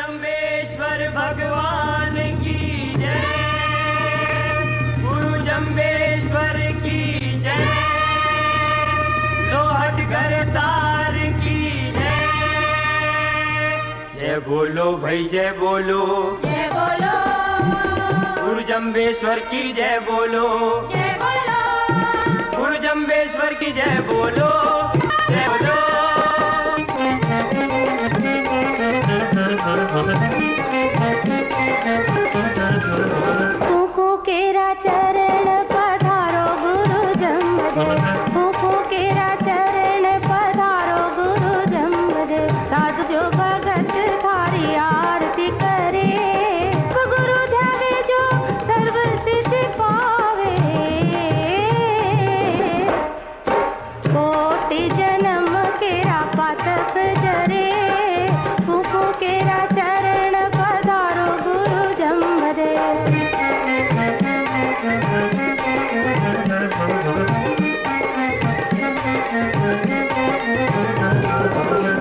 जम्बेश्वर भगवान की जय। गुरु जम्बेश्वर की जय। लोहट घर तार की जय। जय बोलो भाई जय बोलो, जय बोलो। गुरु जम्बेश्वर की जय बोलो, जय बोलो। गुरु जम्बेश्वर की जय बोलो, जय बोलो। कुकु केरा चरण पधारो गुरु जम्बदेव। कुकु केरा चरण पधारो गुरु जम्बदेव। साधु जो भगत थारी आरती करे, गुरु ध्यावे जो सर्व सिद्धि पावे। कोटि जन्म केरा पातक जरे, कुकु केरा चरण पधारो गुरु जम्बदेव।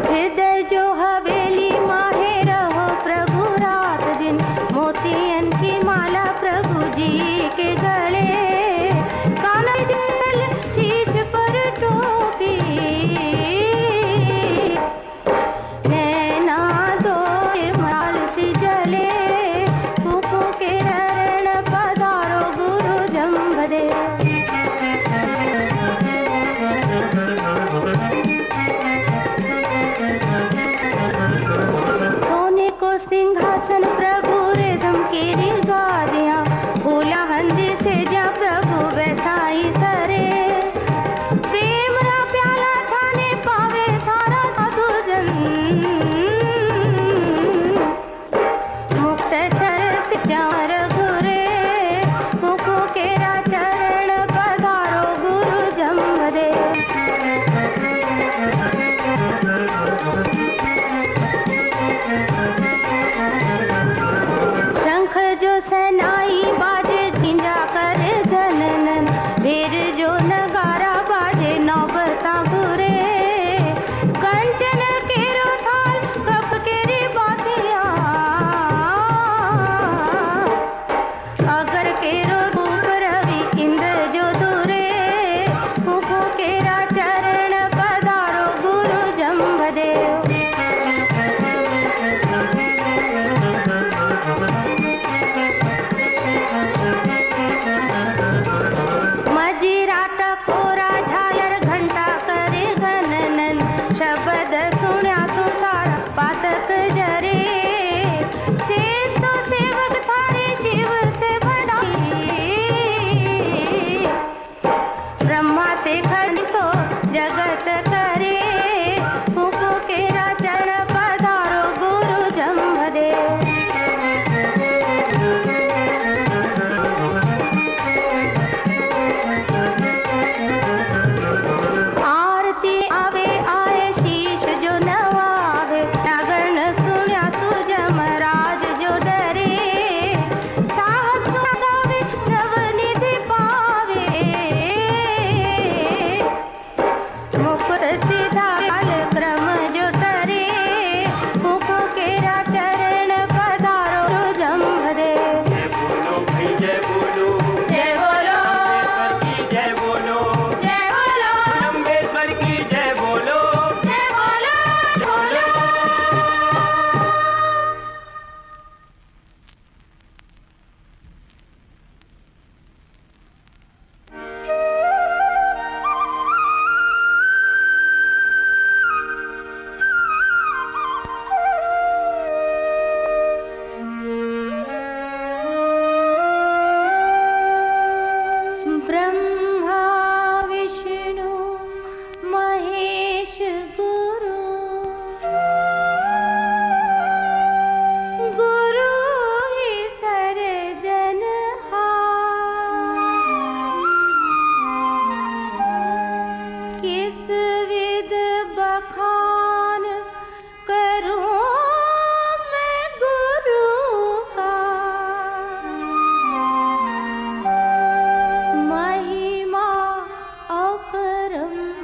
हृदय जो हवेली माहे रहो प्रभु रात दिन। मोतियन की माला प्रभु जी के गले, काला जल शीश पर टोपी। नैना दो माल सी जले, कुकु के रण पधारो गुरु जम्बदेव। सोने को सिंहासन प्रभु रेशम केरी गादियाँ, फूला हंदी से जा प्रभु वैसा ही सरे। प्रेम रा प्याला थाने पावे थारा साधु जन, मुक्त चर से चार घुरे। कुकु केरा चरण पधारो गुरु जम्बदेव। शंख जो सनाई बाजे झिंझा कर जननन, भेर जो नगारा बाजे नौबता घुरे। कंचन केरो थाल कप केरी बातियाँ, अगर केरो धूप रवि इंद्र जो दूरे। कुकु केरा चरण पधारो गुरु जम्बदेव। मजीरा टकोरा झालर घंटा करे घननन, शब्द सुण्या सुसार पातक जरे। 600 सेवक थारे शिव से भड़ाई, ब्रह्मा से खनिसो जगत करे। कुकु केरा चरण पधारो गुरु जम्बदेव। आरती आवे आए शीश जो नवावे, नगर न सुण्या सुजम राज जो डरे। साहब सुगावे नवनिधि पावे, मुकुट सीधा काल क्रम जो टरे। कुकु केरा चरण पधारो जम्बदेव। जय बोलो भाई जय बोलो, जय बोलो। जय बोलो, जय बोलो। जम्बेश्वर की जय बोलो, जय बोलो। बोलो। ब्रह्मा विष्णु महेश गुरु, गुरु ही सर्जनहार। किस विध बखान करूं मैं गुरु का, महिमा अपरंपार।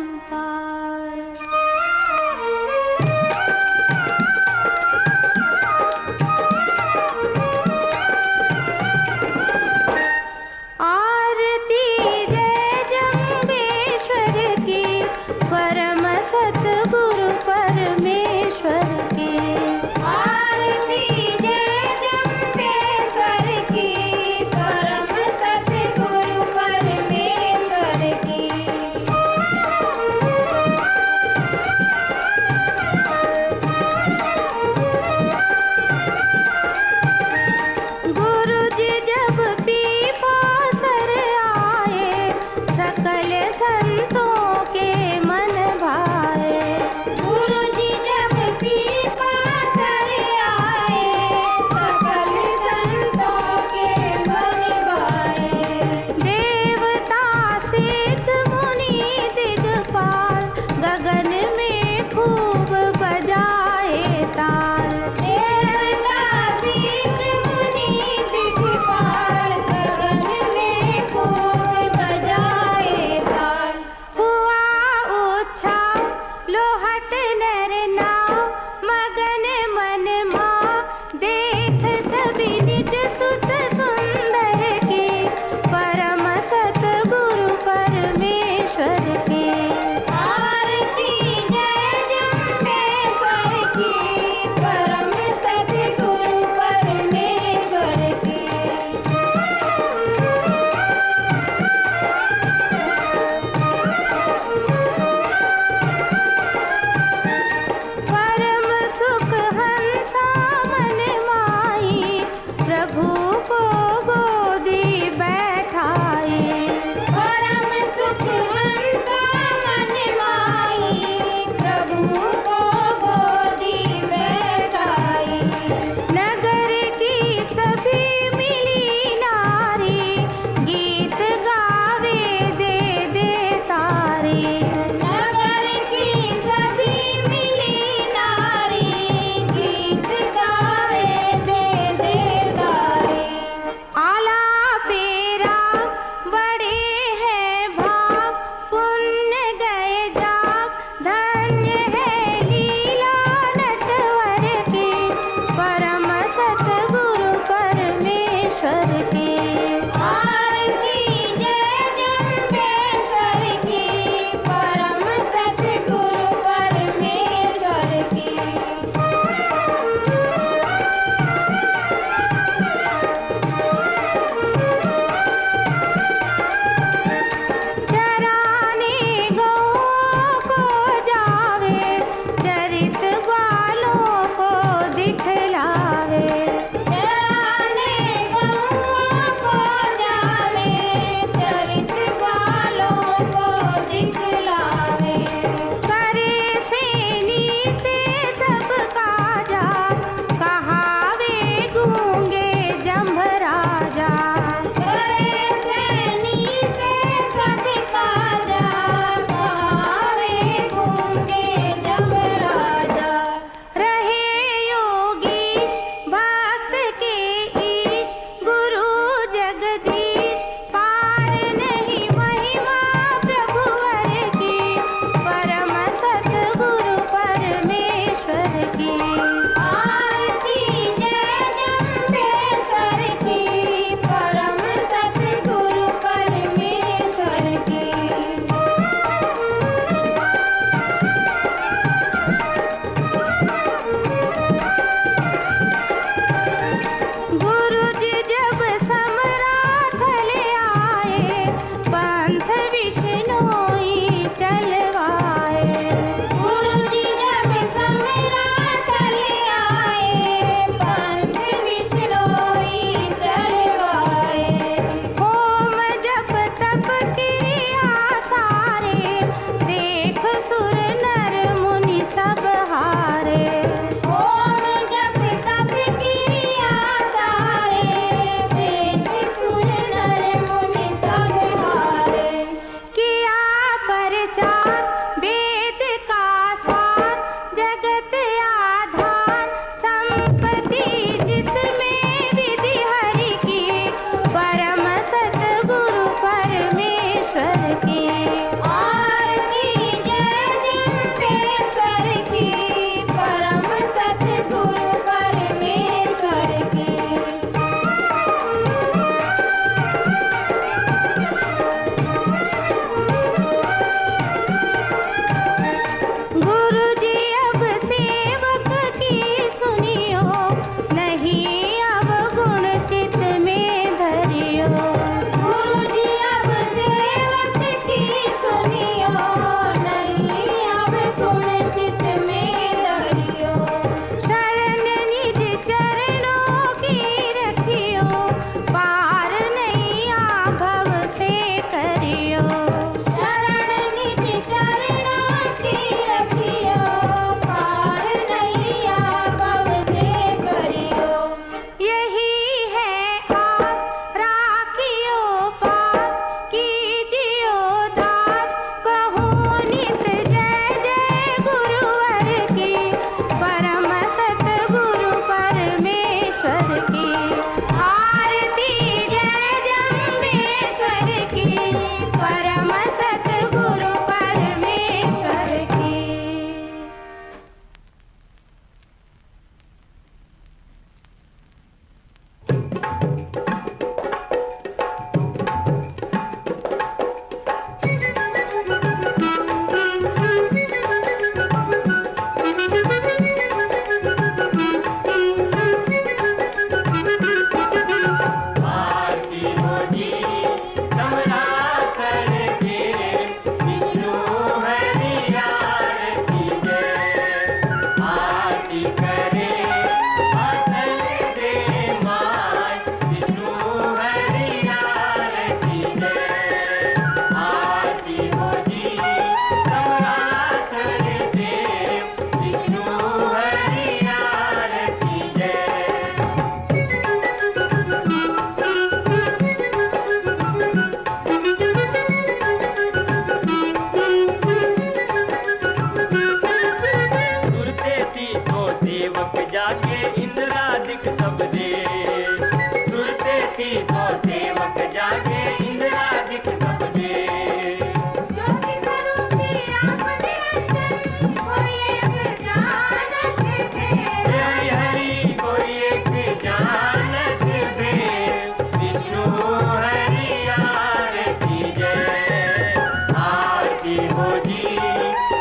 हो जी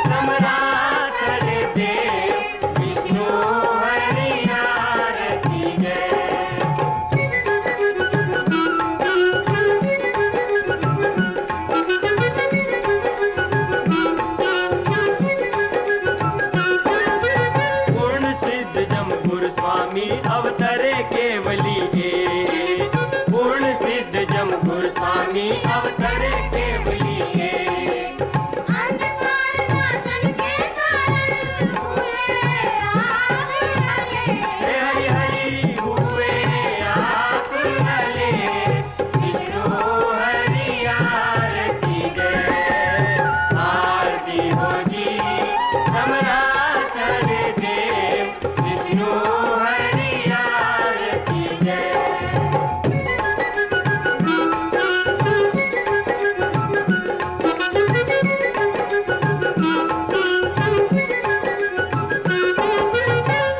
समराथल देव विष्णु हरि आरती जय। पूर्ण सिद्ध जम गुरु स्वामी अवतरे केवली के, पूर्ण सिद्ध जम गुरु स्वामी अवतरे केवली के। अंधकार नाशन के कारण हुए आप लगे। हे हरि हरि हुए आप भले विष्णु हरि आरती जय। आरती हो जी समराथल देव विष्णु हरि आरती जय।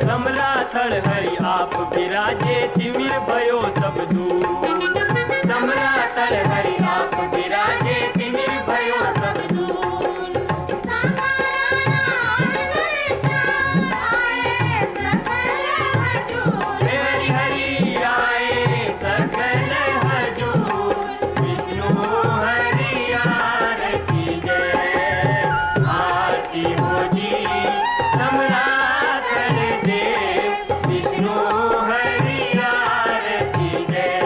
समराथल हरि आप विराजे तिमिर भयो सब दूर। समराथल हरि आप विराजे तिमिर भयो सब दूर। हे हरि हरि आए सकल हजूर विष्णु हरि आरती जय। आरती हो जी समराथल देव विष्णु हरि आरती जय।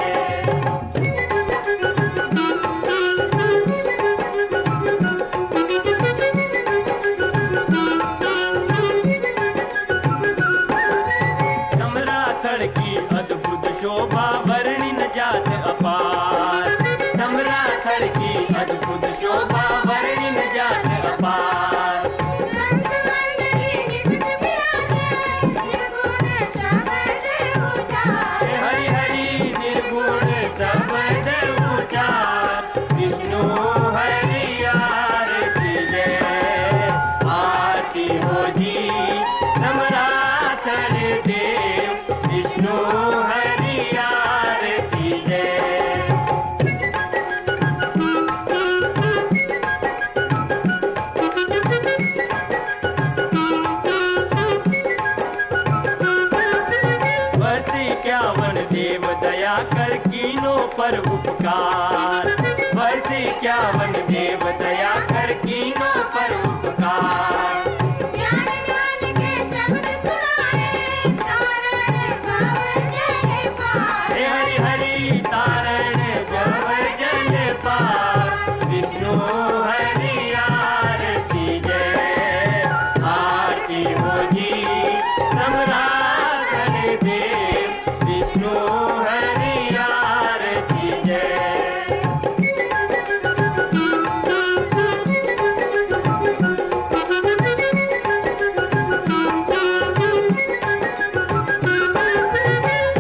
समराथल की अद्भुत शोभा वर्णि न जात अपार। समराथल की अद्भुत शोभा वर्णि न जात अपार। हे हरि हरि निर्गुण शब्द उचार विष्णु हरि आरती जय। आरती हो जी समराथल देव विष्णु हरि आरती जय। वर्ष 51 देव दया कर कीनों पर उपकार। वर्ष 51 देव दया कर कीनों पर उपकार। ज्ञान ज्ञान के शब्द सुनाए तारण पावन जय पार। हे हरि हरि तारण गव जल पार विष्णु हरि आरती जय। आरती हो जी समराथल देव विष्णु हरि आरती जय।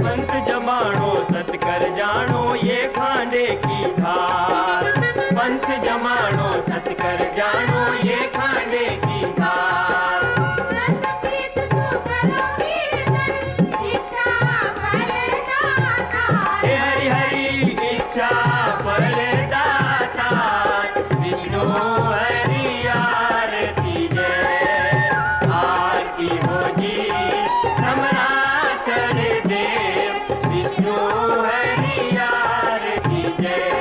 पंथ जमाणो सतकर जानो ये खांडे की धार। पंथ जमाणो सतकर जानो ये खांडे की धार। प्रीत सुकरो कीर्तन इच्छा फलदाता। हे हरि हरि इच्छा फलदाता विष्णु हरि आरती जय। आरती हो जी समराथल देव विष्णु हरि आरती जय।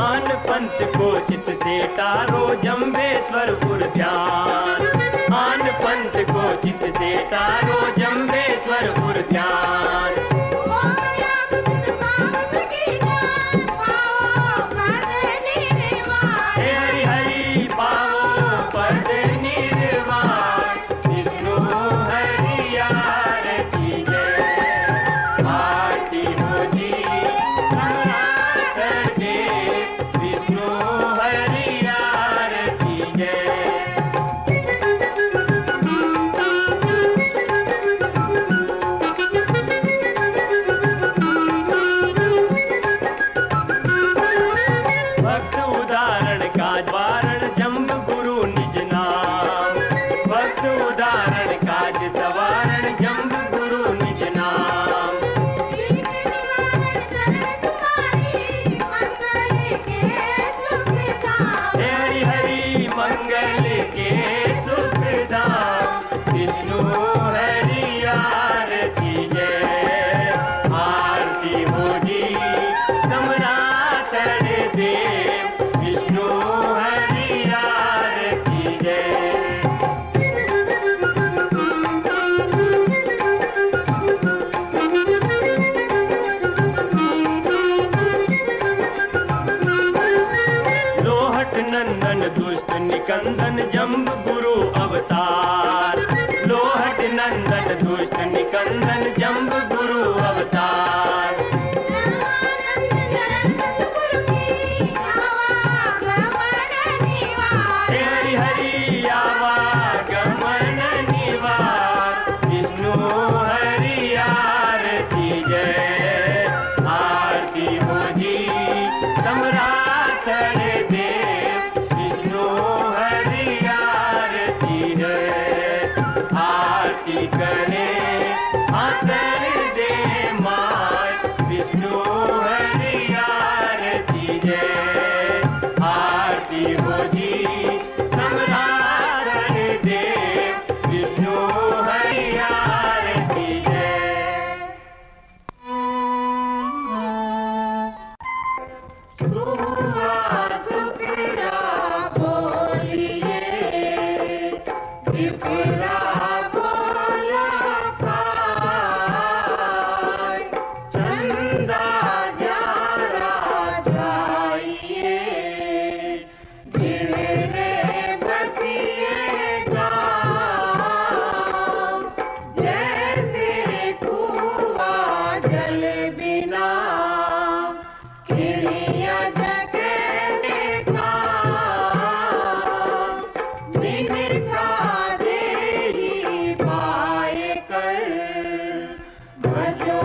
आन पंथ को चित से तारो जम्बेश्वर उद्यान। आन पंथ को चित से तारो जम्बेश्वर उद्यान। ओम व्याप शुद्ध काम सकी जान पाओ पद निर्वाण। हे हरि हरि पाओ पद निर्वाण विष्णु हरि आरती जय। आरती हो जी समराथल देव विष्णु हरि आरती जय। सत दुष्ट निकंदन जम्ब गुरु अवतार। हे हरि हरि आवागमन निवार, विष्णु हरि आरती जय, आरती हो जी सम्राट देव, विष्णु हरि आरती जय, आरती करे आसर दे माय, विष्णु हरि आरती जय, आरती हो जी सम्राट देव, विष्णु हरि आरती जय। सुहा सुफिरा बोलिए, विफरा बोला पाय, चंदा जारा जाइए, जिणरे बसिए गाँव, जैसे कुआं जल बिना खिड़िया जगे काम, बिन देरी पाए कर भजो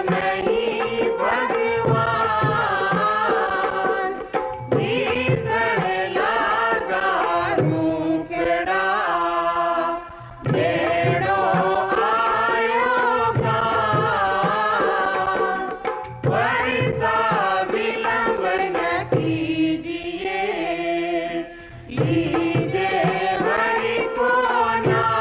नहीं भगवान, भीषण लागा रूखड़ा, बेड़ो आयो गाँव, वर्षा विलंब न कीजिए, लीजे हरि को नाम।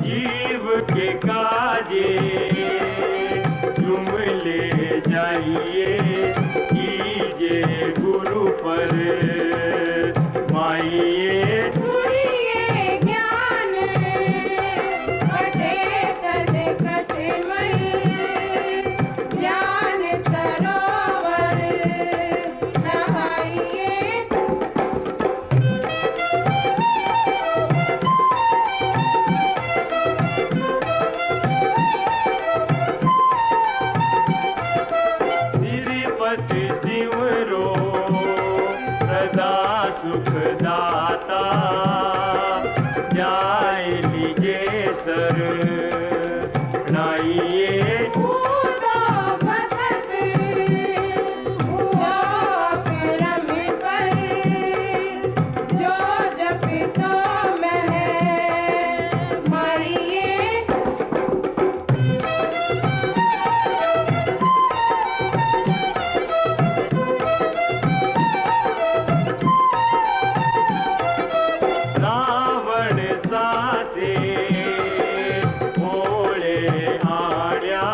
जीव के काजे तुम ले जाइए, कीजे गुरु पर माइए, सुनिए ज्ञान बटे तन कसमल, ज्ञान सरोवर नहाइए। श्रीपति सिमरो सदा सुखदाता, जाय लीजे सर नाइए, भूतो भगत हुआ परम पर, जो जपितो मह मारिए। रावण सासे भोले आड्या,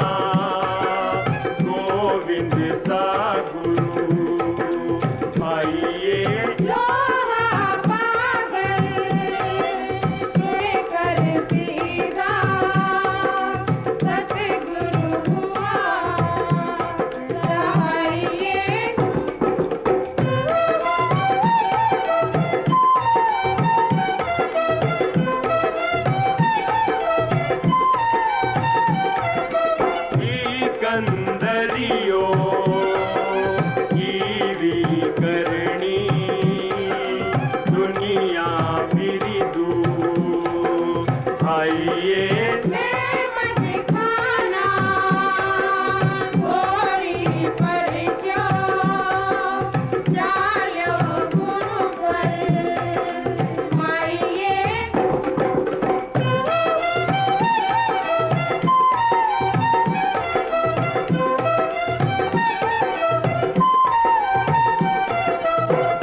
गोविंद सा गुरु आइए, लोहा पागल सुनकर सीधा, सतगुरु हुआ सहाइए। सिकंदरियो ईवी करणी, दुनिया बिरिदू आइए, मैं मत खाना गोरी पर क्यों, चालो गुरु पर माइए।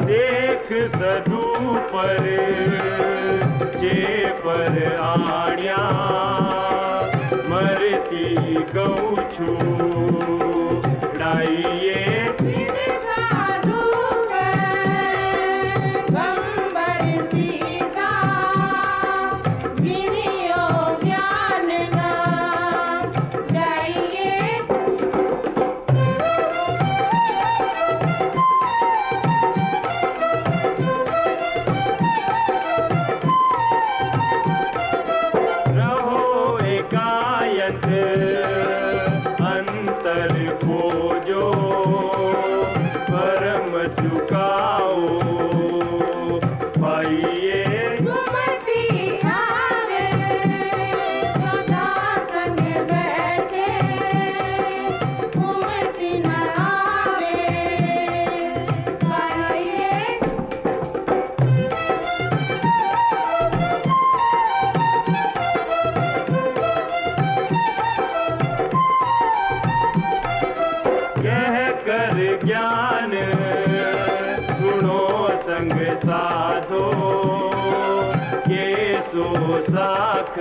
देख सदू पर जे पर आड्या, मरती गऊ छू डाइए, सिर साधु पर गंबर सीधा, विनियो लाख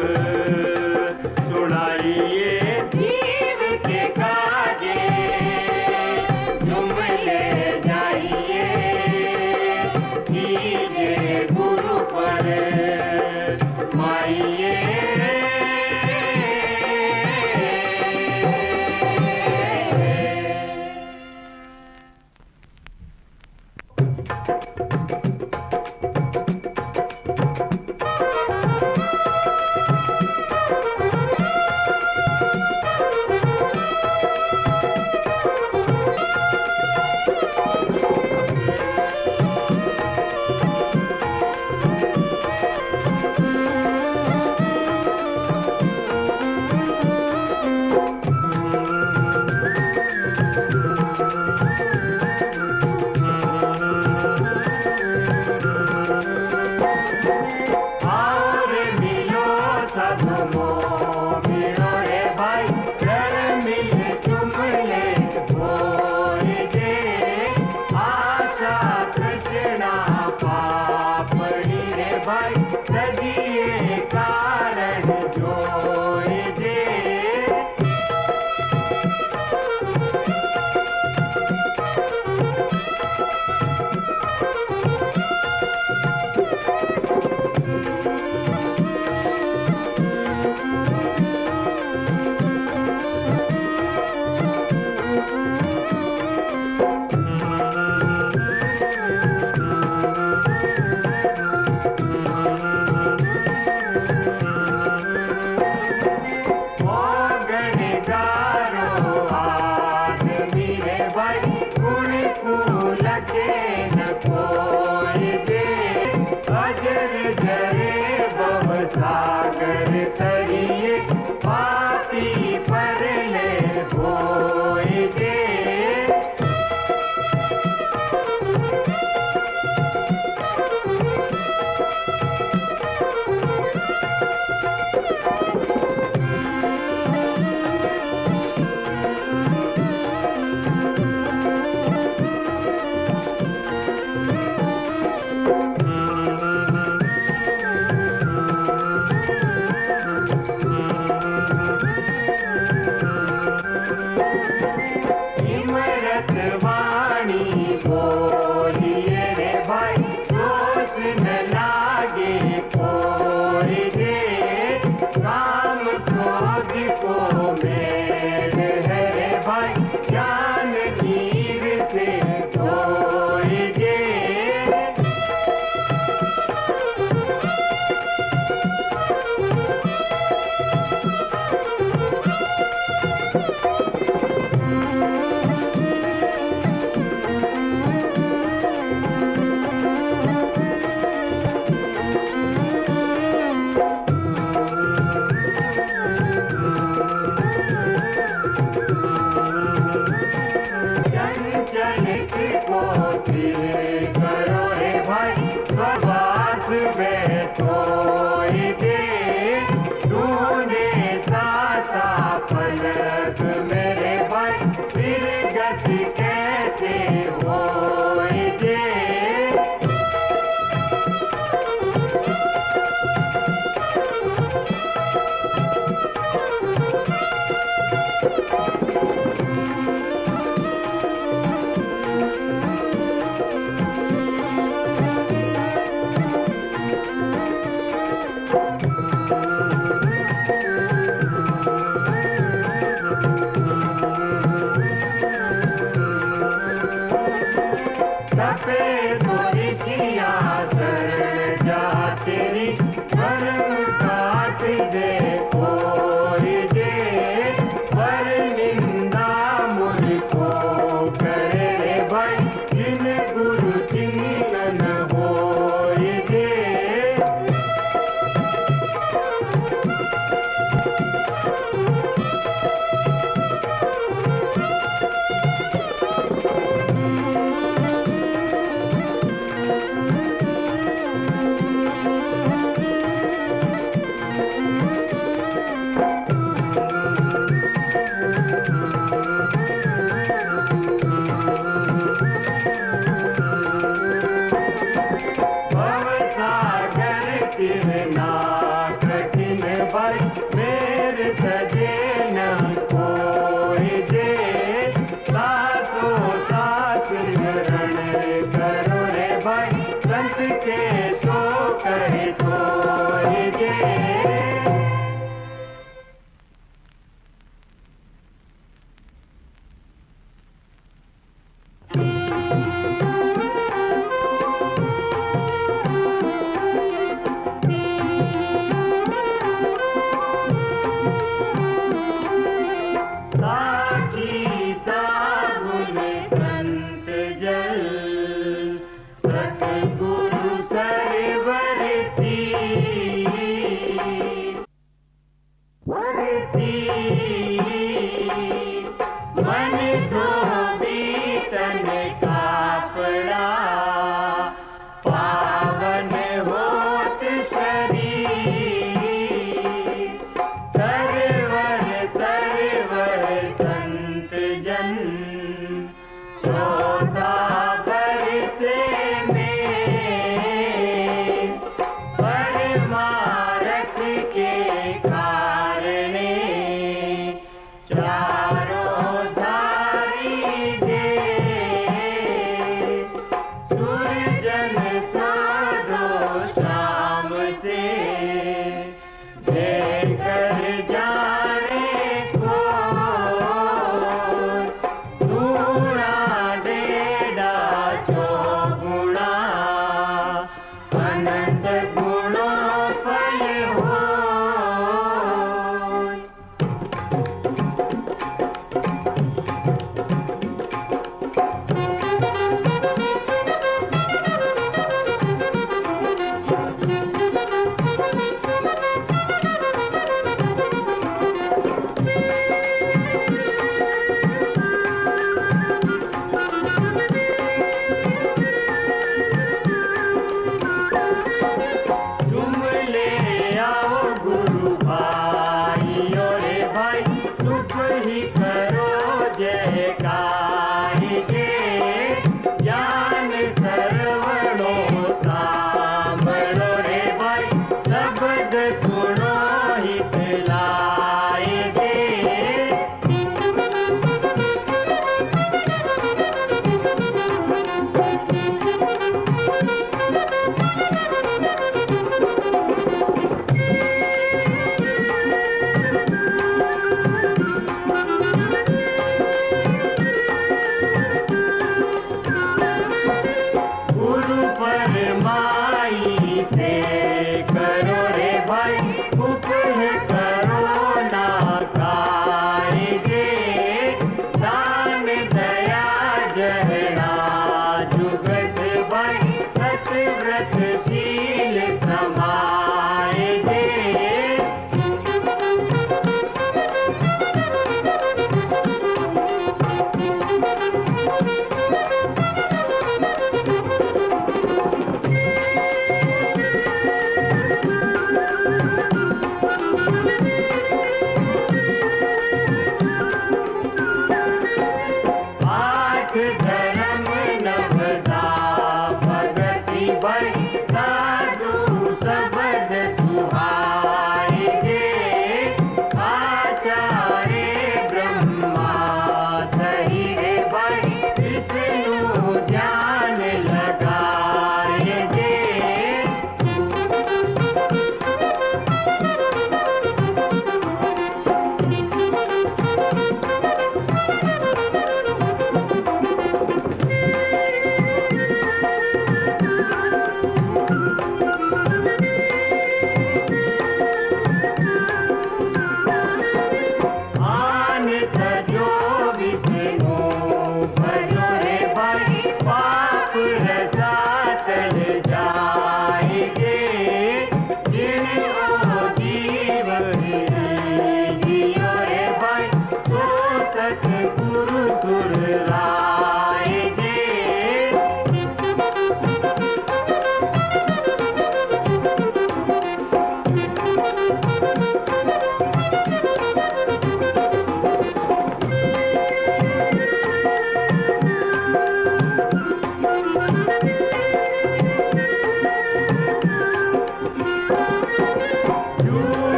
सुनाइए जीव के काजे, झूम ले जाइए कीजिए गुरु पर माइए। भाई मेरे सजे न कोई दे सासो सास ग्रहण करो रे भाई संत के सो कहे कोई दे।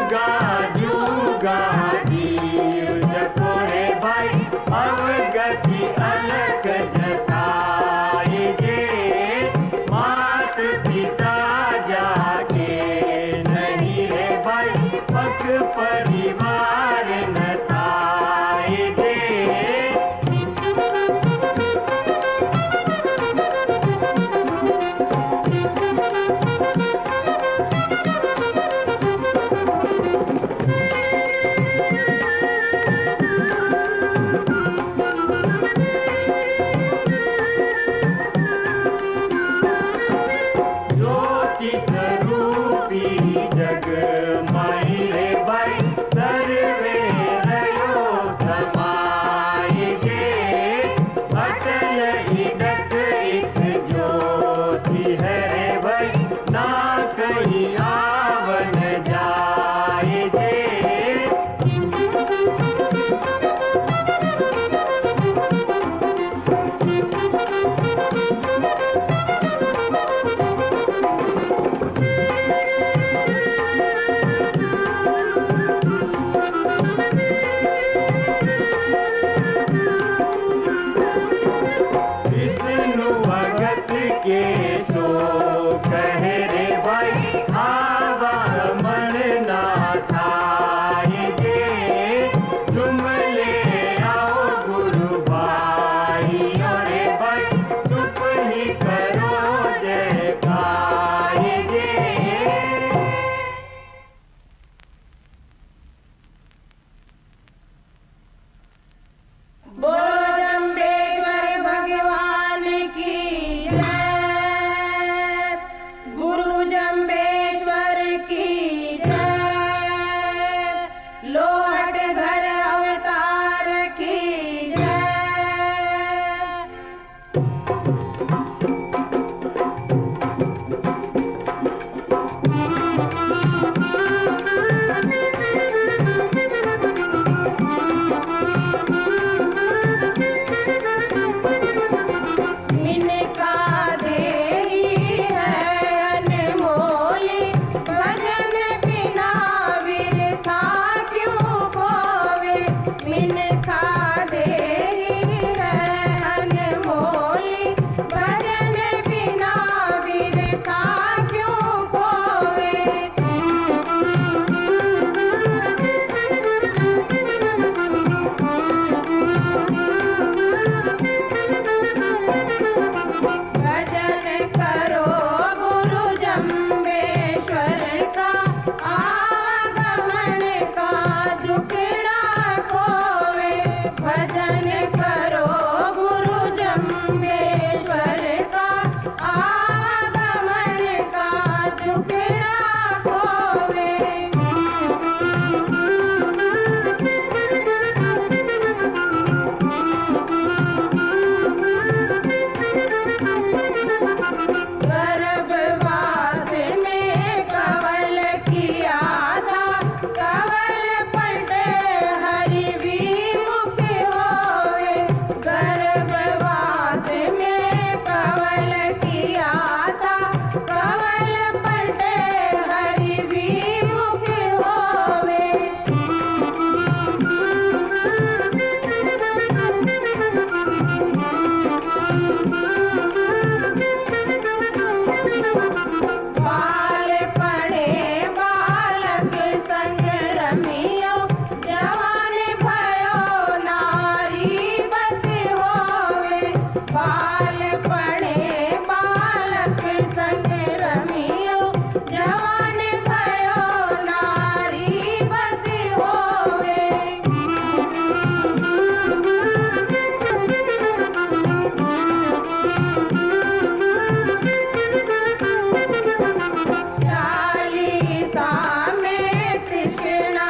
God. परिवार न थाए दे। ज्योति स्वरूपी जग माई रे भाई सर्वे रयो समाये जे। अटल इडत एक ज्योति है रे भाई ना कहीं आवन जाए जे। विष्णु भगत के सो कहे रे भाई आवा मन ना थाए जे। तुम ले आओ गुरु भाई अरे भाई चुप ही करो जय गाए जे। बोलो जम्बेश्वर भगवान की जय। गुरु जम्बेश्वर की जय। लोहट घर अवतार की जय। इनका देही है अनमोली भजन बिना विरथा क्यों खोवे। इनका देही है अनमोली भजन बिना विरथा क्यों खोवे। भजन करो गुरु जम्बेश्वर का आगमन का दुखड़ा खोवे। भजन करो गुरु जम्बेश्वर का आगमन का दुखड़ा खोवे। गर्भवास में कवल किया था कवल पलटे हरि विमुख होवे। गर्भवास में कवल किया था कवल पलटे हरि विमुख होवे। बाल पड़े बालक संग रमियो जवान भयो नारी बस होवे। बाल पड़े बालक संग रमियो जवान भयो नारी बस होवे। चालीसा में कृष्णा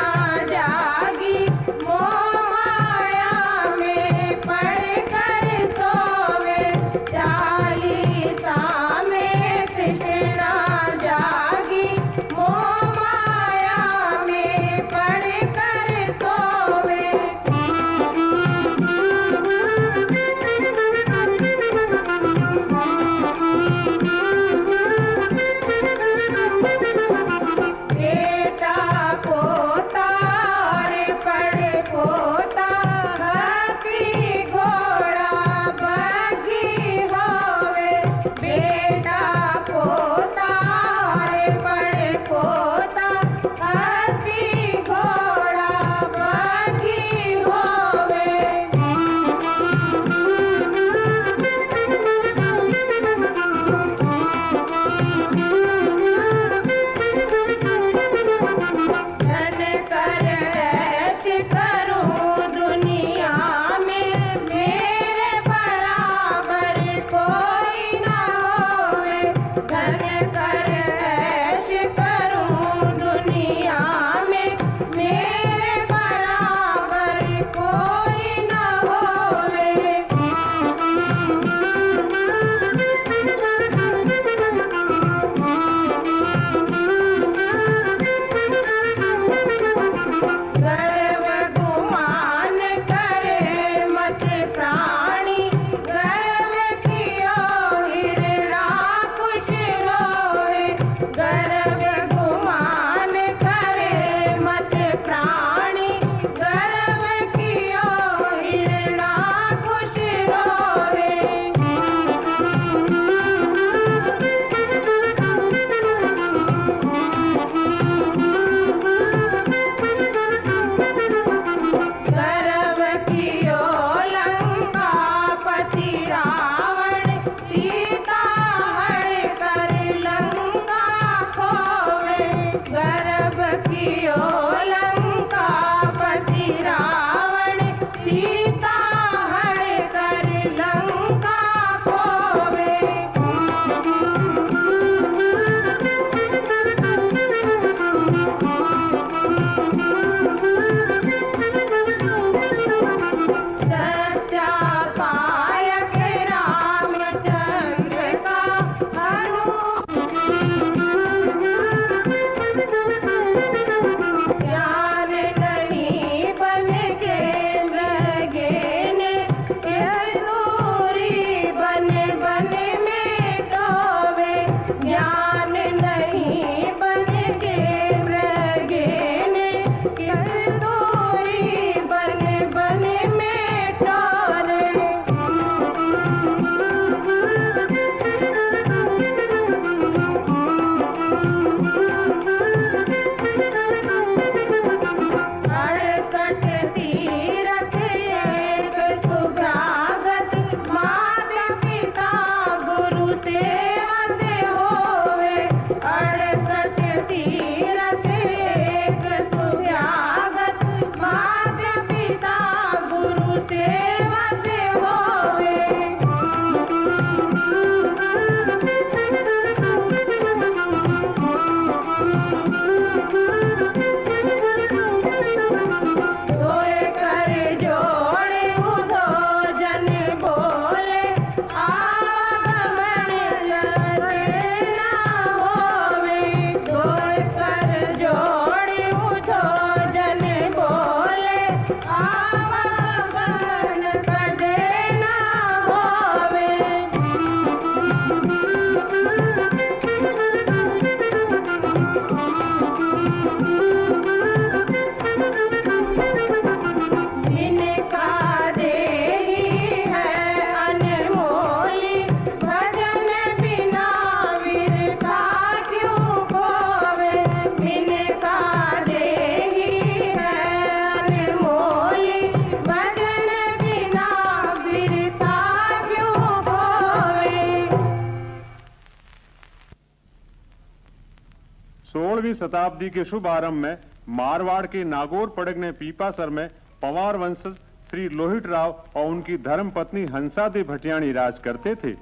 15वीं शताब्दी के शुभ आरंभ में मारवाड़ के नागौर पड़गने पीपासर में पंवार वंशज श्री लोहित राव और उनकी धर्मपत्नी हंसादेवी भटियाणी राज करते थे।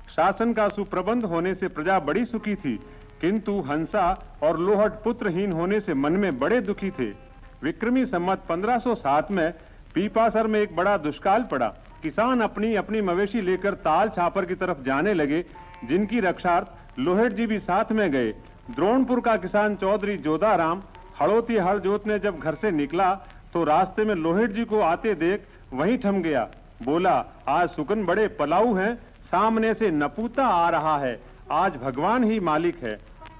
शासन का सुप्रबंध होने से प्रजा बड़ी सुखी थी, किंतु हंसा और लोहट पुत्रहीन होने से मन में बड़े दुखी थे। विक्रमी संवत 1507 में पीपासर में एक बड़ा दुष्काल पड़ा। किसान अपनी अपनी मवेशी लेकर ताल छापर की तरफ जाने लगे, जिनकी रक्षार्थ लोहित जी भी साथ में गए। द्रोणपुर का किसान चौधरी जोधाराम हड़ोती हल जोतने जब घर से निकला तो रास्ते में लोहित जी को आते देख वहीं थम गया। बोला, आज सुकन बड़े पलाऊ हैं, सामने से नपूता आ रहा है, आज भगवान ही मालिक है।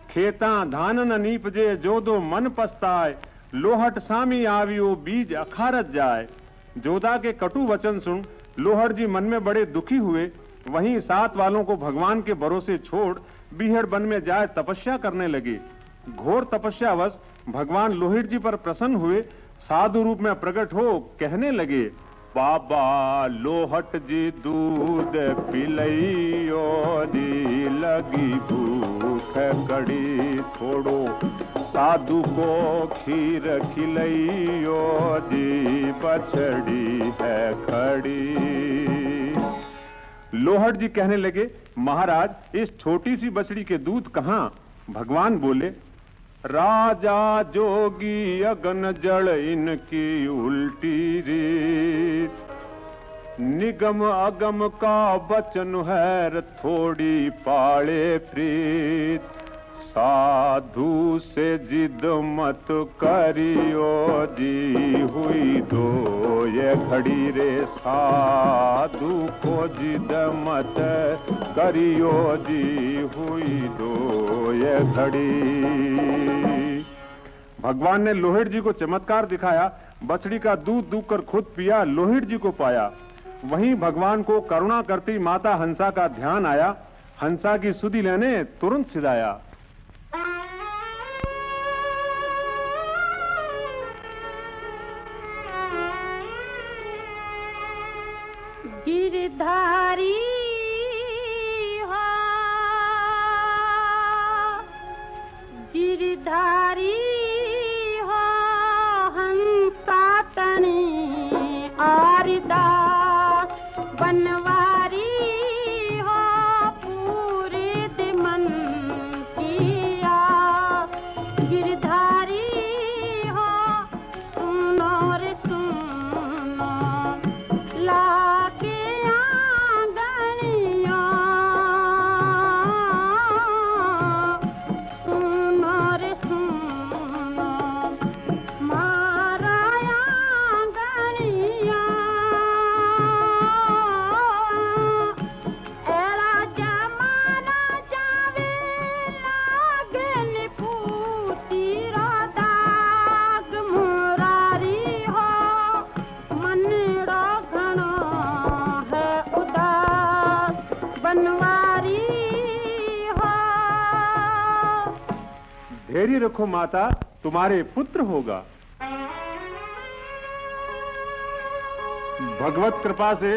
खेता धान न नीपजे जो दो मन पछताए, लोहट सामी आवियो बीज अखारत जाए। जोधा के कटु वचन सुन लोहट जी मन में बड़े दुखी हुए। वहीं साथ वालों को भगवान के भरोसे छोड़ बीहड़ वन में जाए तपस्या करने लगे। घोर तपस्यावश भगवान लोहित जी पर प्रसन्न हुए, साधु रूप में प्रकट हो कहने लगे, बाबा लोहट जी दूध पिलइयो दी, लगी भूख कड़ी थोड़ो, साधु को खीर खिलइयो दी, बछड़ी है खड़ी। लोहट जी कहने लगे, महाराज इस छोटी सी बछड़ी के दूध कहाँ? भगवान बोले, राजा जोगी अगन जड़ इनकी उल्टी रीत, निगम अगम का बचन है थोड़ी पाले प्रीत, साधु से जिद मत करियो जी, हुई दो ये घड़ी रे, साधु को जिद मत करियो जी, हुई दो ये घड़ी। भगवान ने लोहित जी को चमत्कार दिखाया, बछड़ी का दूध दूध कर खुद पिया, लोहित जी को पाया। वहीं भगवान को करुणा करती माता हंसा का ध्यान आया, हंसा की सुधि लेने तुरंत सिधाया। गिरधारी हो, गिरधारी हो, हंसा तनी आरदा, बनवारी हो, पूरे दिमन किया। गिरधारी हो, सुनो रे सुनो, लागे आंगनिया, सुनो रे सुनो, मारा आंगनिया। एला जमाना जावे लागल फूटी रा दाग, मुरारी हो, मन रा घना है उदास, बनवारी हो। धैर्य रखो माता, तुम्हारे पुत्र होगा। भगवत कृपा से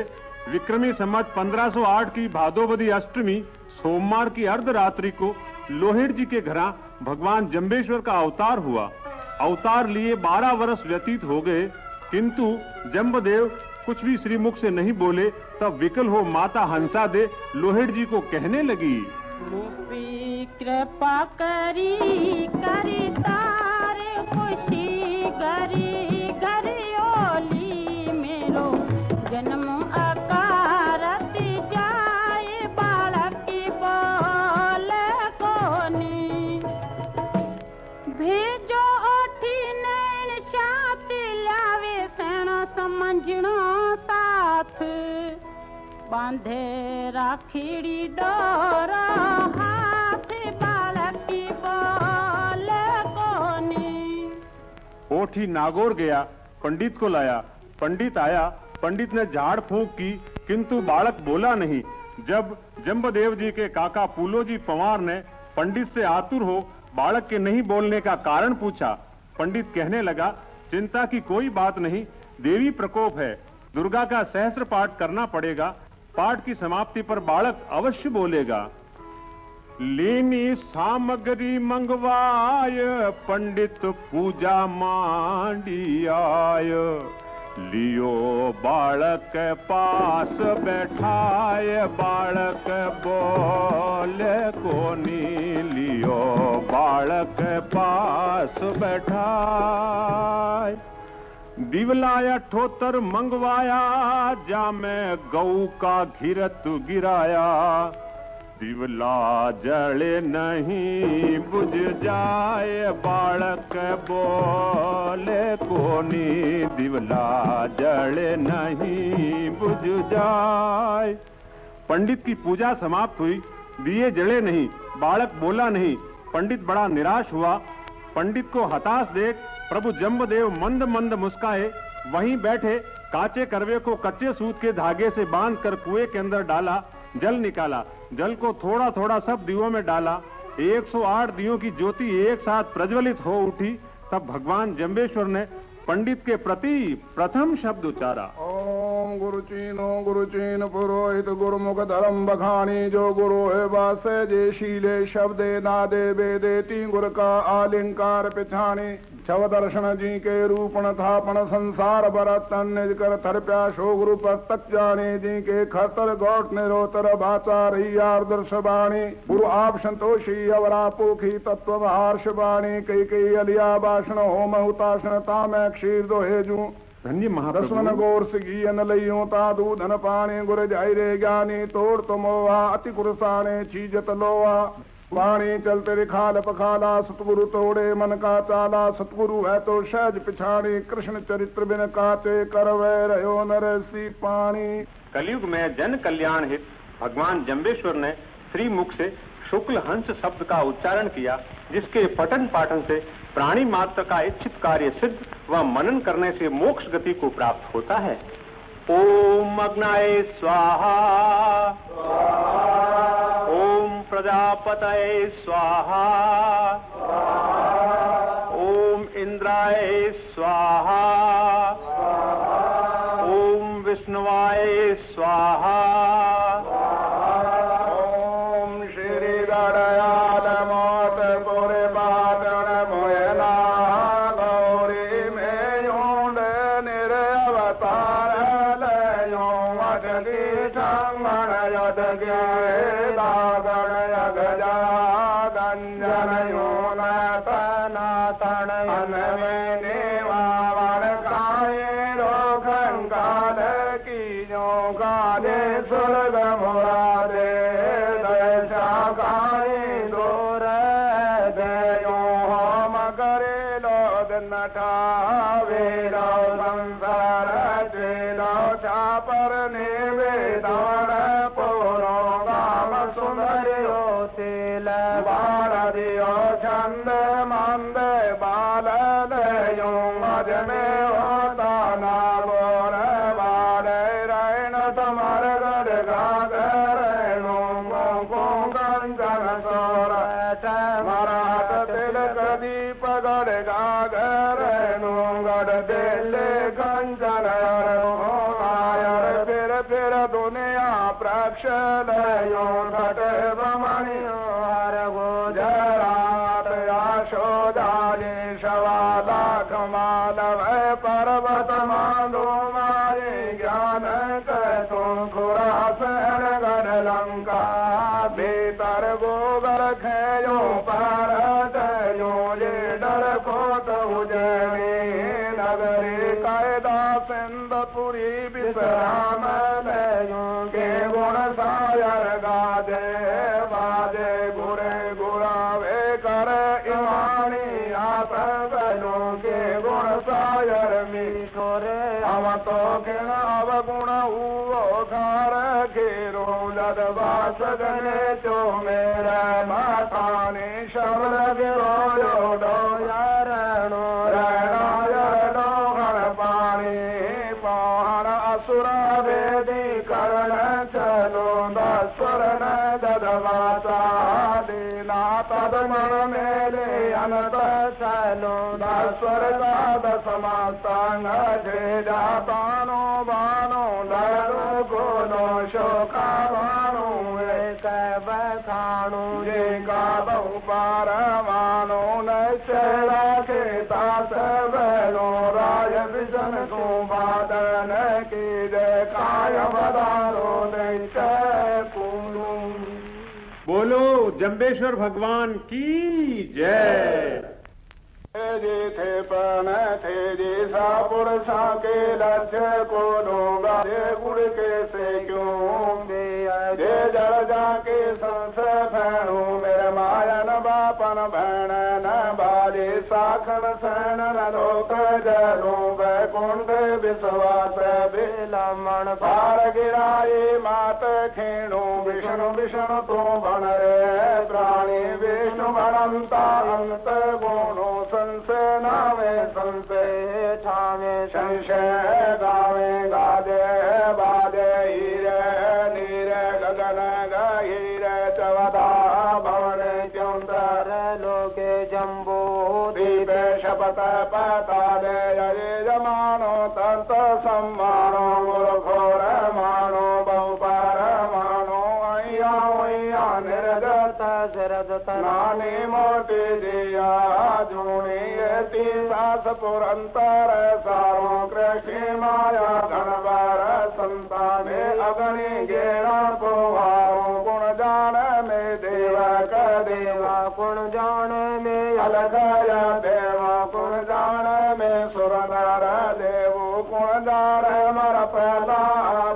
विक्रमी संवत 1508 की भादोबदी अष्टमी सोमवार की अर्धरात्रि को लोहित जी के घरा भगवान जम्बेश्वर का अवतार हुआ। अवतार लिए 12 वर्ष व्यतीत हो गए, किंतु जम्बदेव कुछ भी श्रीमुख से नहीं बोले। तब विकल हो माता हंसा दे लोहित जी को कहने लगी, मुपी कृपा करी करी तार खुशी गरी गरी ओली, मेरो जन्म अकारत जाए, बालक की बोल कोनी। भेजो ओठी नैन शात लावे, सेना समझणो साथ, बांधे राखीड़ी डोर हाथ, बालक की बोल कोनी। ओठी नागौर गया, पंडित को लाया। पंडित आया, पंडित ने झाड़ फूंक की, किंतु बालक बोला नहीं। जब जम्बदेव जी के काका पूलो जी पंवार ने पंडित से आतुर हो बालक के नहीं बोलने का कारण पूछा, पंडित कहने लगा, चिंता की कोई बात नहीं, देवी प्रकोप है, दुर्गा का सहस्त्र पाठ करना पड़ेगा, पाठ की समाप्ति पर बालक अवश्य बोलेगा। लीनी सामग्री मंगवाय, पंडित पूजा मांडी आय। लियो बालक पास बैठाय, बालक बोले कोनी। लियो बालक पास बैठाय। दिवलाया ठोतर मंगवाया, जामे गऊ का घिरत गिराया। दिवला जले नहीं बुझ जाए, बालक बोले कोनी। दिवला जले नहीं बुझ जाए। पंडित की पूजा समाप्त हुई, दिए जले नहीं, बालक बोला नहीं। पंडित बड़ा निराश हुआ। पंडित को हताश देख प्रभु जम्बदेव मंद मंद मुस्काए। वहीं बैठे काचे करवे को कच्चे सूत के धागे से बांधकर कुएं के अंदर डाला, जल निकाला। जल को थोड़ा थोड़ा सब दियों में डाला। 108 दियों की ज्योति एक साथ प्रज्वलित हो उठी। तब भगवान जम्बेश्वर ने पंडित के प्रति प्रथम शब्द उच्चारा। ओम गुरुचीन पुरोहित गुरुमुख धर्म बखानी। जो गुरु है वासे जे शीले शब्दे नादे वेदे। ती गुर का आलिंकार पिछाणी। छव दर्शन जी के रूपण थापण संसार बरतन निज कर थर प्यासो गुरु पस्तक जाने। जी के खतर गौट निरोतर भाचा रही आदर्श बाणी। गुरु आप संतोषी अवरा पोखी तत्व हर्ष बाणी। कई अलिया भाषण होम हुताशन तामै क्षीर दोहेजू। धन्य महाप्रभु। दसवन गोर सिगी अन लइयों ता दूधन पानी। गुर जाई रे ज्ञानी तोड़ तो मोहा। अति गुरसाने चीजत लोहा। वाणी चलते रिखाल पखाला। सतगुरु तोड़े मन का चाला। सतगुरु है तो सहज पिछाड़ी। कृष्ण चरित्र बिन काचे करवे रहो नरसी पानी। कलयुग में जन कल्याण हित भगवान जम्बेश्वर ने श्री मुख से शुक्ल हंस शब्द का उच्चारण किया, जिसके पठन पाठन से प्राणी मात्र का इच्छित कार्य सिद्ध व मनन करने से मोक्ष गति को प्राप्त होता है। ओम अग्नाय स्वाहा। ओम प्रजापतये स्वाहा। ओम इंद्राय स्वाहा। ओम विष्णुवाय स्वाहा। ओम श्री गणयाल मोत गोरे बादन मोयना। गौरी में योंड निर अवतार लयो। अजगी ठंगण यद गे दागण यगजा। गंजन योन तनातन अनवे निवावण काये। रोखन काल की जो काले सुर्ग मुरादे। दशा काये दोर दयो हम करे लोद नठावे। लो संसार चेलो चापर निवेदन पुरो। गाम सुंदरियो तिल बारदियो छंद मंद बाल दयो। मज में होता ना बोर बाल रैन तमर गढ़ गागर। कंचन सोर मराठ तिलक दीप गढ़ गागर। गढ़ दिल कंचन फिर दुनिया प्रक्ष लयो। घट बमणियो हर गुजरात। यशोदाली शवाला कमालव पर्वत माधो मारे। ज्ञान कतो खुरासन गढ़ लंका। भीतर गोबर खेयो पारत यो। ये डर को उजनी नगरी कायदा सिंधपुरी विश्राम लयो। के गुण सायर गाजे बाजे। गुरे गुरावे कर इमानी आप गलो। के गुण सायर मीठोरे अव तो किण अवगुण हुओ घर। घेरो लदवास गने चो मेरा मातानी शब्द गिरो डो यारणो। रणो गण पानी पौहण असुरा वेदी करण चलो। दस्वर न ददवासा दीना तदमण मेले अनत चलो। दस्वर का दसमास्तांग झेजा तानो बानो। डरो गोलो शोका बानो। एक बखानो मानो जे का बहु पार मानो नैरा के तास बहनो राय विजन को बादन की जय काय बदारो नैचय पूनु। बोलो जम्बेश्वर भगवान की जय। जे थे पण थे जे सा पुरुषा के लक्ष्य को लोगा जे गुड़ के से क्यों दे जे जड़ जाके संस भैणु मेरे मायन बापन भैण न बाजे साखन सैन न लोक जलो वैकुंठ विश्वास बिलमण पार गिराए मात खेणु विष्णु विष्णु तो बन रे प्राणी विष्णु भणंता अंत गुणो संशय नामे संशय ठावे संशय गावे गाजे बाजे हीरे नीरे गगन गहीरे चवदा भवन चौंदर लोके जम्बो दीपे शपथ पताले हरे जमानो तंत सम्मानो गुरुघोर मानो बहुपर मानो अय्या निर्गत शरदत नानी मोटी दिया जूनी सास पुरंतर सारो कृष्ण माया धनवर संताने अग्नि गेणा पोहारो गुण जान में देवा का देवा गुण जान में अलगया देवा गुण जान में सुरनर देवो गुण जान मर पहला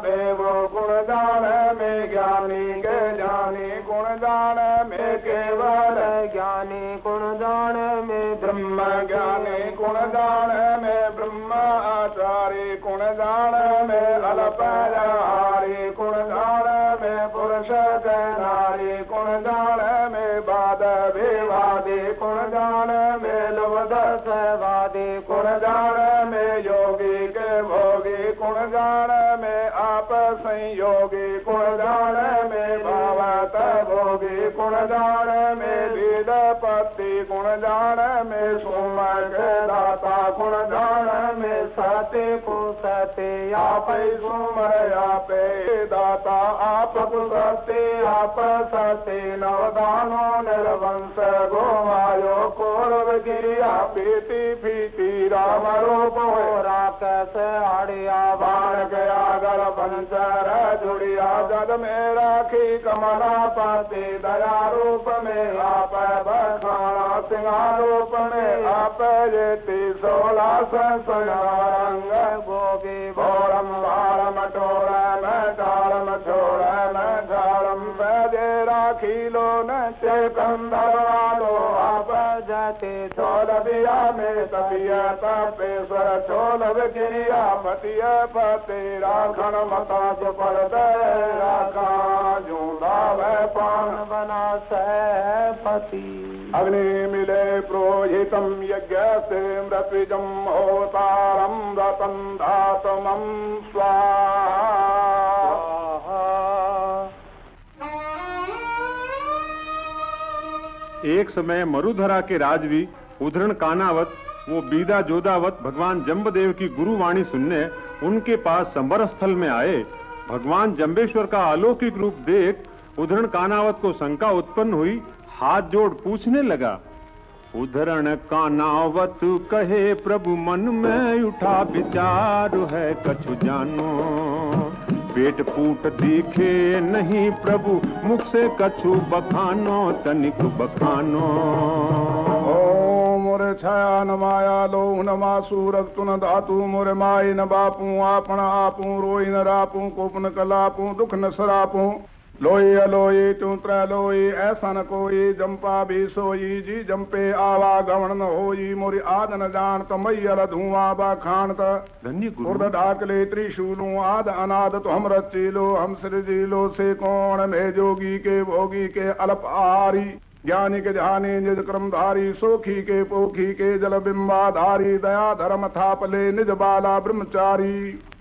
देवो गुण जान में ज्ञानी के जानी गुण जान में केवल ज्ञानी गुण जान में ब्रह्म ज्ञानी गुण जान में ब्रह्म आचार्य गुण जान में अल्पहारी गुण जान में पुरुष नारी गुण जान में बाद विवादी गुण जान में लवदसवादी गुण जान में योगी के भोगी गुण जान में आप संयोगी गुण जान में भावत भोगी गुण जान में विदपति गुण जान में सोमर के दाता गुण जान में सत्य को सत्य आप सोमर आप दाता आप सत्य आप सत्य नवदानो निर्वंश गोवायो कौरव गिरिया पीति फीति राम रूप राक्षस आड़िया बाण गया गल पंचर जुड़िया जग में राखी कमला पाती दया रूप में आप बखाना सिंगार रूप में आप जेती 16 संसारंग गोगी भोरम भारम टोरम टारम छोड़म झाड़म बजे राखी लो न कंदर वालो आप जाते छोल दिया में तपिया तपेश्वर छोलव गिरिया पतिया पते राखण मता जो पर दे राखा जूदा वह पान बना सहपति अग्नि मिले प्रोहितम यज्ञ से मृत्विजम होतारम रतन धातमम स्वाहा। एक समय मरुधरा के राजवी उद्धरण कानावत वो बीदा जोदावत भगवान जम्बदेव की गुरुवाणी सुनने उनके पास संबर स्थल में आए। भगवान जम्बेश्वर का अलौकिक रूप देख उद्धरण कानावत को शंका उत्पन्न हुई। हाथ जोड़ पूछने लगा, उद्धरण कानावत कहे प्रभु मन में उठा विचार है कछु जानो, पेट पूट दिखे नहीं प्रभु मुख से कछु बखानो तनिक बखानो। ओम मोरे छाया न माया लो न मासु रक्तु न धातु मोरे माई न बापू आपण आपू रोई न रापू कोप न कलापू दुख न सरापू लोई अलोई तू त्र लोई ऐसा न कोई जंपा भी सोई जी जंपे आवा गवण न होई मोरी आद न जान तो मैयल धुआं बा खान धन्य गुरु ढाकले त्रिशूलों आद अनाद तो हम रचीलो हम सृजीलो से कौन में जोगी के भोगी के अल्प आहारी ज्ञानी के ध्यानी निज क्रमधारी सोखी के पोखी के जल बिंबाधारी दया धर्म थापले निज बाला ब्रह्मचारी।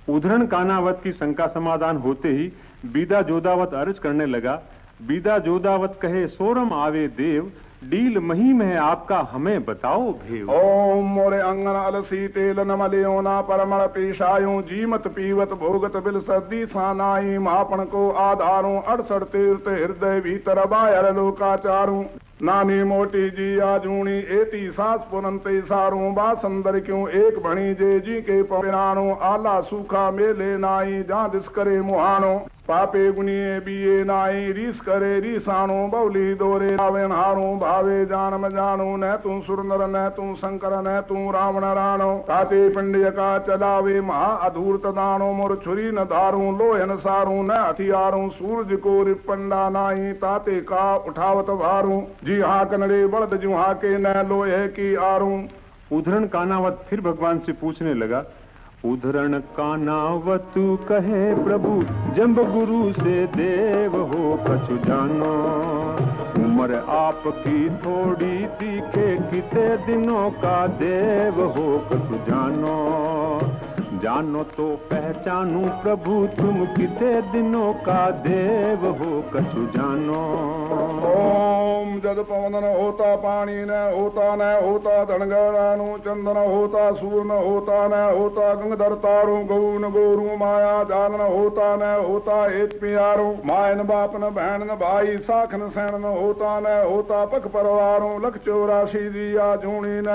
उद्धरण कानावत की शंका समाधान होते ही बीदा जोदावत अर्ज करने लगा। बीदा जोदावत कहे, सोरम आवे देव डील महीम है आपका, हमें बताओ भेव। ओम मोरे अंगन अलसी तेल नमलियो ना परमण पेशायो जीमत पीवत भोगत बिल सदी सानाई मापन को आधारों 68 तीर्थ हृदय भीतर बाहर लोकाचारू नानी मोटी जी आजूणी एती सांस पुनंते सारूं बासंदर क्यों एक भणी जे जी के पिराणो आला सूखा मेले नाई जहाँ दिस करे मुहानो पापे गुनिये बिये नाई रीस करे रीसाणो बवली दोरे रावण हारो भावे जानम जानो न तू सुर नर न तू शंकर न तू रावण राणो ताते पिंड का चलावे महा अधूर्त दानो मोर छुरी न धारू लोहन सारू न हथियारू सूरज को रिपंडा नाई ताते का उठावत भारू जी हाँ कनड़े बड़द जुहा के न लोहे की आरू। उधरण कानावत फिर भगवान से पूछने लगा, उधरण कानावत कहे प्रभु जम्ब गुरु से देव हो कछु जानो, उम्र आपकी थोड़ी तीखे किते दिनों का देव हो कछु जानो, जानो तो पहचानू प्रभु तुम किते दिनों का देव हो कछु जानो। ओम जद पवन न होता पानी न होता धनगरानु चंदन होता सूर न होता गंगधर तारू गौ न गोरू माया जाल न होता एक प्यारो मायन बाप न बहन न भाई साख न सैन न होता पख परवारों लख 84 दिया जूणी न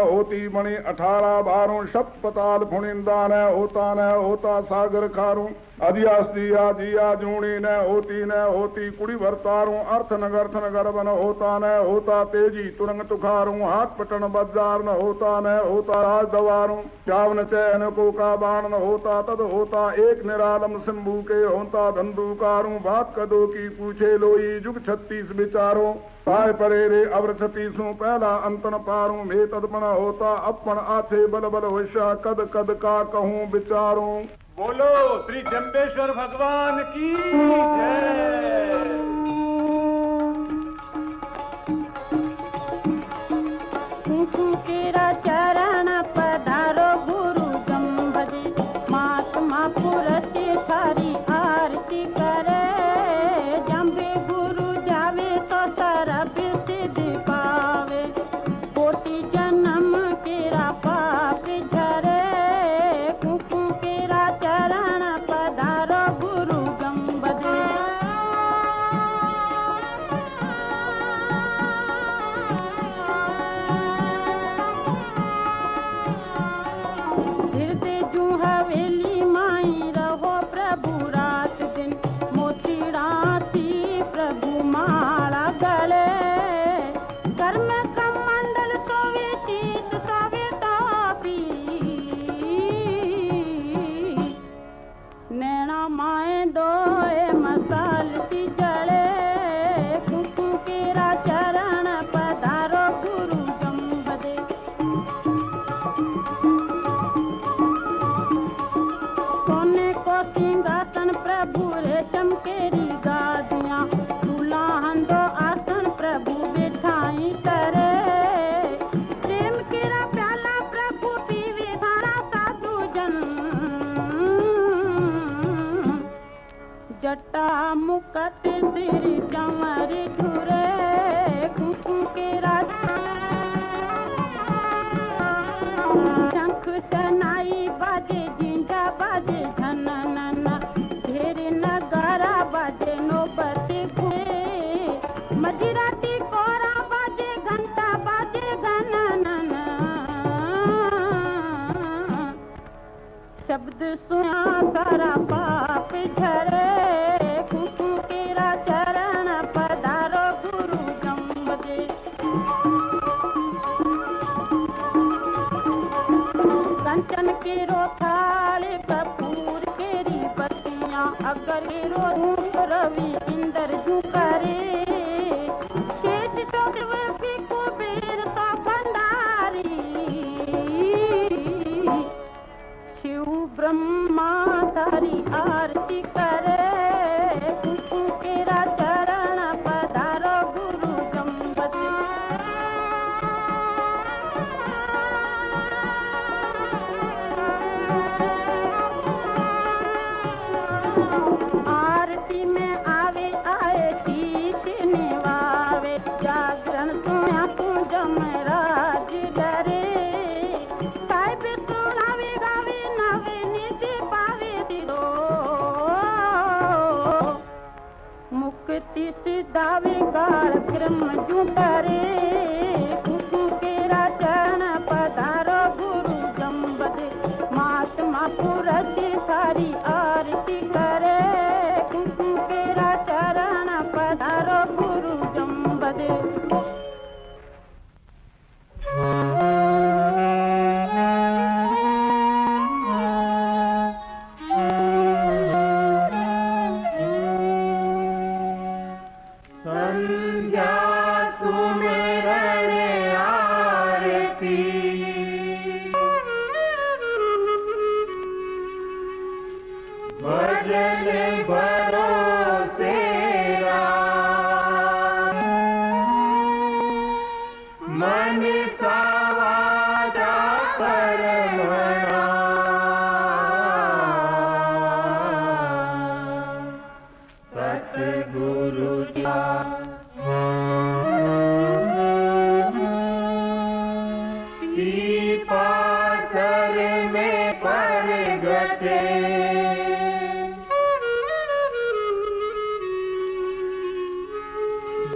होती बणी 18 बारों शप पताल फुणिंदा न होता सागर खारू अधियास दिया जूणी न होती कुड़ी भरतारू अर्थ नगर बन होता तेजी तुरंग तुखारू हाथ पटन बाजार न होता राज दवारू चावन चैन को का बाण न होता तद होता एक निरालम शंभू के होता धंधुकारू बात कदो की पूछे लोई जुग 36 विचारो पाए परे रे अवर 36 पहला अंतन पारू में तदपन होता अपन आछे बल होशा कद का कहूँ विचारू। बोलो श्री जम्बेश्वर भगवान की जय। तेरा चरण पधारो गुरु जम्बजी महात्मा पुरति थारी आरती करे, जम्बे गुरु जावे तो सरब सिद्धि पावे, कोटि जन्म केरा पाप झरे, कुकु केरा चरण पधारो गुरु जम्बजी। हृदय जू हवेली माई रहो प्रभु रात दिन, मोतीड़ाती प्रभु माला गले, कर्म कमंडल सोवे शीत सोवे तापी, नैना माए दोए मसाल सी जले, कुकु केरा चरण पधारो गुरु जम्बदे। सोने को सिंहासन प्रभु रेशम केरी गादियाँ, दुल्हन दो आसन प्रभु बिठाई करे, प्रेम केरा प्याला प्रभु पीवे धारा साधु जन, जटा मुकट सिर चंवर झुरे, कुकु केरा शंख सनाई बाजे जिंजा बाजे झननना, ढेर नगारा बाजे नौबती घुए, मजीराती कोरा बाजे घंटा बाजे घननना, शब्द सुना सारा पाप झरे, कुकु केरा चरण पधारो गुरु जम्बदे। कंचन केरो थाल कपूर केरी बत्तियां, अगर केरो धूप रवि इंदर झुकरे, शेष चक्रवर्ती कुबेर का भंडारी, शिव ब्रह्मा तारी आरती करे, कुकु केरा चरण पधारो गुरु जम्बदे। आरती में आवे आए शीश निवावे, जागरण दावे काल ब्रह्म जू करे तेरा चरण पधारो गुरु जम्बद महात्मा पुरज सारी आरती करे तेरा चरण पधारो गुरु जम्बद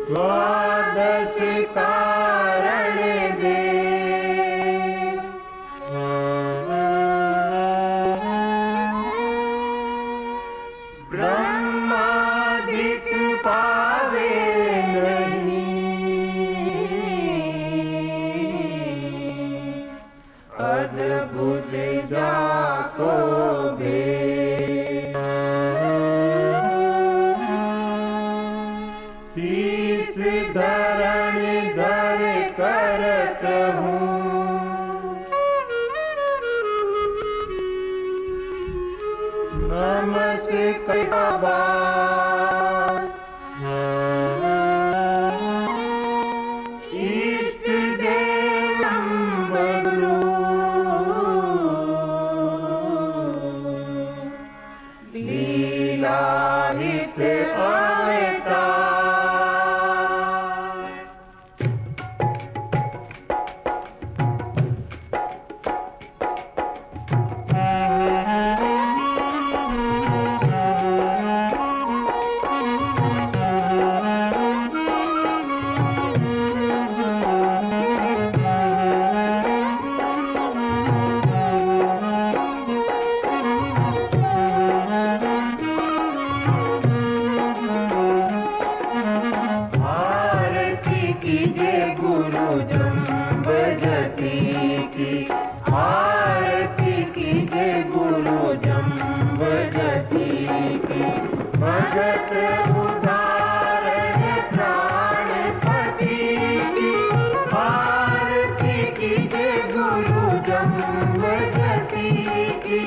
द्वादश कारण दे ब्रह्मादिक पावे नहीं अद्भुत जाको भे धरण धर करत हूँ नमस्कार इष्ट देवं गुरु लीलाहित अवतार भगत उदाहरण प्राणपति की आरती कीजे गुरु जम्बजती की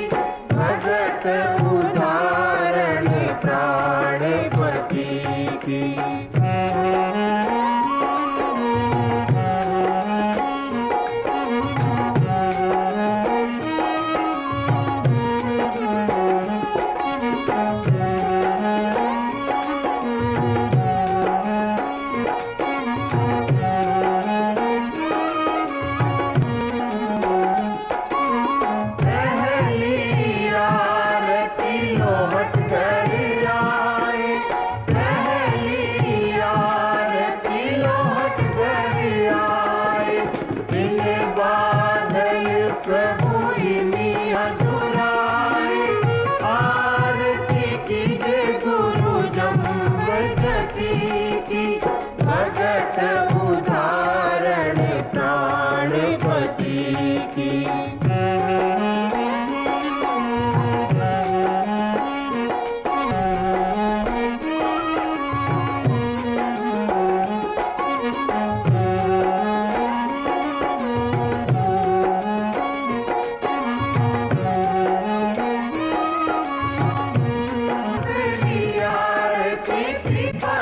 भगत उदाहरण प्राणपति की भगत उदाहरण प्राणपति की आरती कृपा